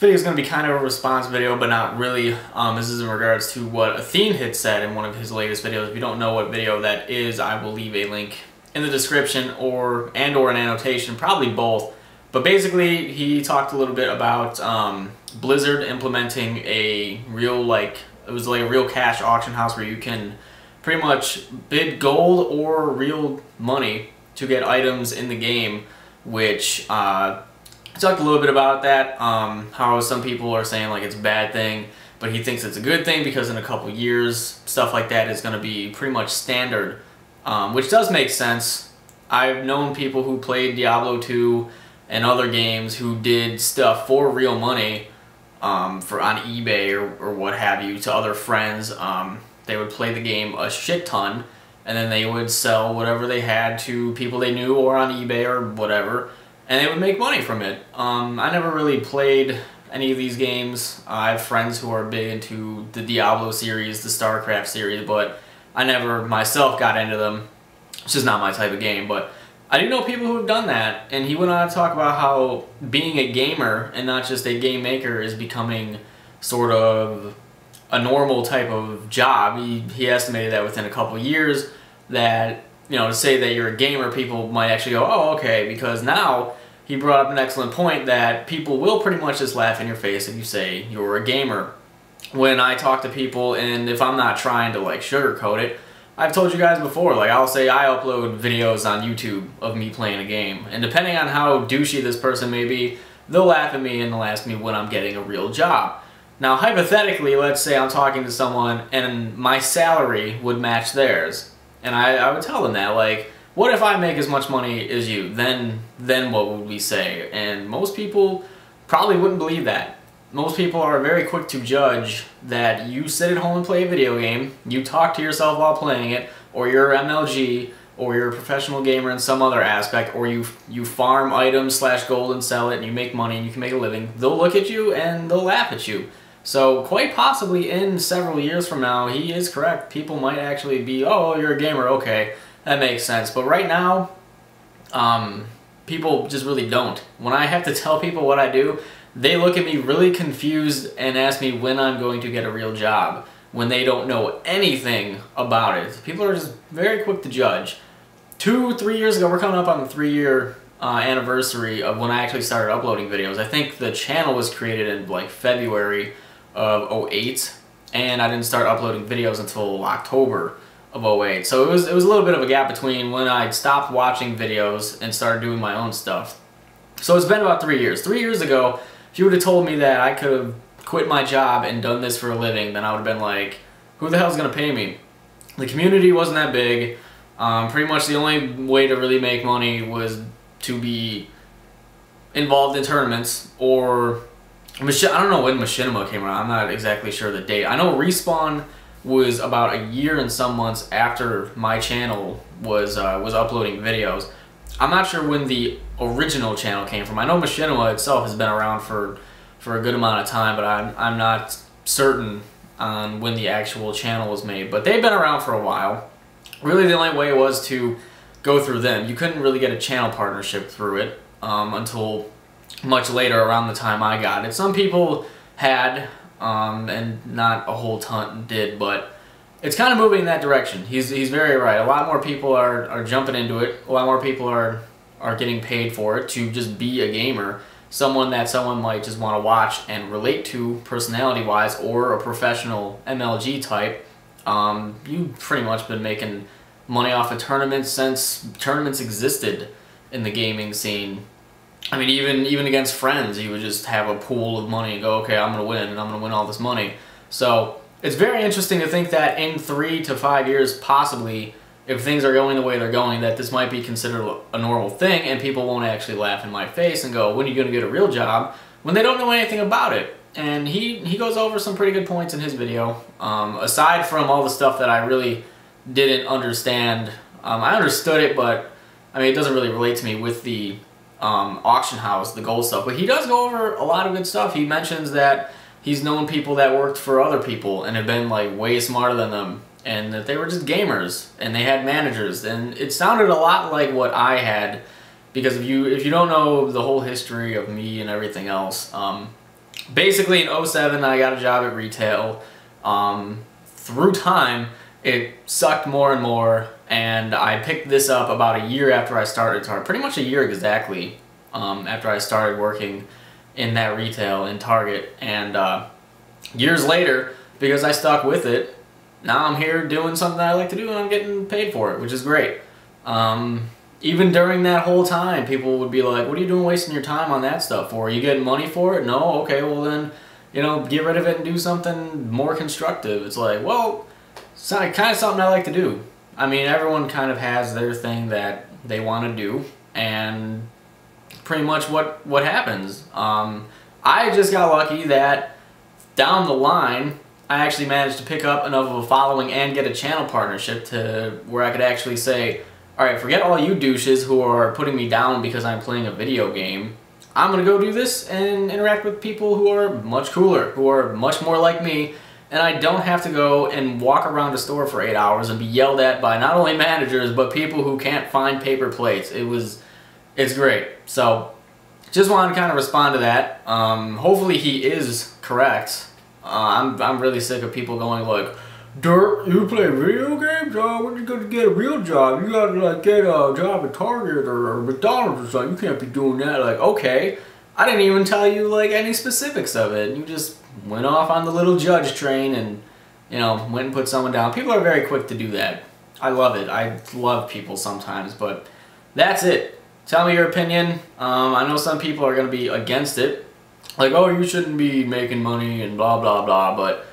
video is going to be kind of a response video, but not really. This is in regards to what Athene had said in one of his latest videos. If you don't know what video that is, I will leave a link in the description or an annotation, probably both. But basically, he talked a little bit about Blizzard implementing a real, it was like a real cash auction house where you can pretty much bid gold or real money to get items in the game, which he talked a little bit about that, how some people are saying like it's a bad thing, but he thinks it's a good thing because in a couple years, stuff like that is going to be pretty much standard, which does make sense. I've known people who played Diablo 2 and other games who did stuff for real money on eBay or what have you to other friends. They would play the game a shit ton, and then they would sell whatever they had to people they knew or on eBay or whatever, and they would make money from it. I never really played any of these games. I have friends who are big into the Diablo series, the StarCraft series, but I never myself got into them. It's just not my type of game, but I do know people who have done that, and he went on to talk about how being a gamer and not just a game maker is becoming sort of a normal type of job. He estimated that within a couple years that, you know, to say that you're a gamer, people might actually go, oh, okay, because now he brought up an excellent point that people will pretty much just laugh in your face if you say you're a gamer. When I talk to people, and if I'm not trying to like sugarcoat it, I've told you guys before, like I'll say I upload videos on YouTube of me playing a game, and depending on how douchey this person may be, they'll laugh at me and they'll ask me when I'm getting a real job. Now hypothetically, let's say I'm talking to someone and my salary would match theirs. And I would tell them that, like, what if I make as much money as you? Then what would we say? And most people probably wouldn't believe that. Most people are very quick to judge that you sit at home and play a video game, you talk to yourself while playing it, or you're MLG, or you're a professional gamer in some other aspect, or you farm items / gold and sell it and you make money and you can make a living. They'll look at you and they'll laugh at you. So quite possibly in several years from now, he is correct. People might actually be, oh, you're a gamer, okay, that makes sense. But right now, people just really don't. When I have to tell people what I do, they look at me really confused and ask me when I'm going to get a real job, when they don't know anything about it. People are just very quick to judge. 2-3 years ago, we're coming up on the 3-year anniversary of when I actually started uploading videos. I think the channel was created in like February of 2008, and I didn't start uploading videos until October of 2008. So it was a little bit of a gap between when I stopped watching videos and started doing my own stuff. So it's been about 3 years. 3 years ago, if you would have told me that I could have quit my job and done this for a living, then I would have been like, who the hell's gonna pay me? The community wasn't that big. Pretty much the only way to really make money was to be involved in tournaments, or I don't know when Machinima came around. I'm not exactly sure the date. I know Respawn was about a year and some months after my channel was uploading videos. I'm not sure when the original channel came from. I know Machinima itself has been around for a good amount of time, but I'm not certain on when the actual channel was made. But they've been around for a while. Really, the only way was to go through them. You couldn't really get a channel partnership through it until much later, around the time I got it. Some people had, and not a whole ton did, but it's kind of moving in that direction. He's very right. A lot more people are jumping into it. A lot more people are getting paid for it to just be a gamer. Someone that someone might just want to watch and relate to personality-wise, or a professional MLG type. You've pretty much been making money off of tournaments since tournaments existed in the gaming scene. I mean, even against friends, you would just have a pool of money and go, okay, I'm going to win, and I'm going to win all this money. So it's very interesting to think that in 3 to 5 years, possibly, if things are going the way they're going, that this might be considered a normal thing, and people won't actually laugh in my face and go, when are you going to get a real job, when they don't know anything about it. And he goes over some pretty good points in his video. Aside from all the stuff that I really didn't understand, I understood it, but I mean, it doesn't really relate to me with the auction house, the gold stuff. But he does go over a lot of good stuff. He mentions that he's known people that worked for other people and have been like way smarter than them, and that they were just gamers and they had managers. And it sounded a lot like what I had, because if you don't know the whole history of me and everything else, basically in '07 I got a job at retail. Through time, it sucked more and more, and I picked this up about a year after I started, pretty much a year exactly, after I started working in that retail in Target. And years later, because I stuck with it, now I'm here doing something I like to do and I'm getting paid for it, which is great. Even during that whole time, people would be like, what are you doing wasting your time on that stuff for? Are you getting money for it? No? Okay, well then, you know, get rid of it and do something more constructive. It's like, well, it's kind of something I like to do. I mean, everyone kind of has their thing that they want to do, and pretty much what happens. I just got lucky that down the line, I actually managed to pick up enough of a following and get a channel partnership to where I could actually say, alright, forget all you douches who are putting me down because I'm playing a video game. I'm going to go do this and interact with people who are much cooler, who are much more like me, and I don't have to go and walk around a store for 8 hours and be yelled at by not only managers, but people who can't find paper plates. It's great. So, just wanted to kind of respond to that. Hopefully he is correct. I'm really sick of people going like, "Dirt, you play video games? When you gonna get a real job? You gotta like get a job at Target or McDonald's or something. You can't be doing that." Like, okay, I didn't even tell you like any specifics of it. You just went off on the little judge train and, you know, went and put someone down. People are very quick to do that. I love it. I love people sometimes, but that's it. Tell me your opinion. I know some people are gonna be against it, like, oh, you shouldn't be making money and blah blah blah, but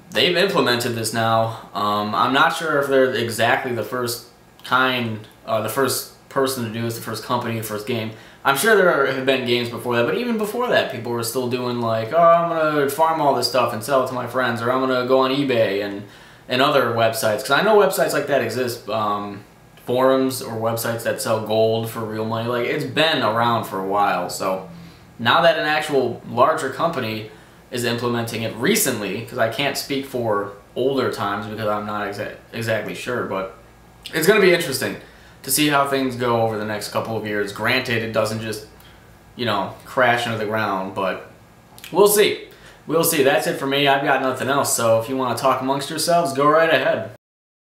they've implemented this now. I'm not sure if they're exactly the first the first person to do this, the first company, the first game. I'm sure there have been games before that, but even before that, people were still doing like, oh, I'm gonna farm all this stuff and sell it to my friends, or I'm gonna go on eBay and other websites, because I know websites like that exist, forums or websites that sell gold for real money. Like, it's been around for a while. So now that an actual larger company is implementing it recently, because I can't speak for older times because I'm not exactly sure, but it's going to be interesting to see how things go over the next couple of years. Granted, it doesn't just, you know, crash into the ground, but we'll see. We'll see. That's it for me. I've got nothing else, so if you want to talk amongst yourselves, go right ahead.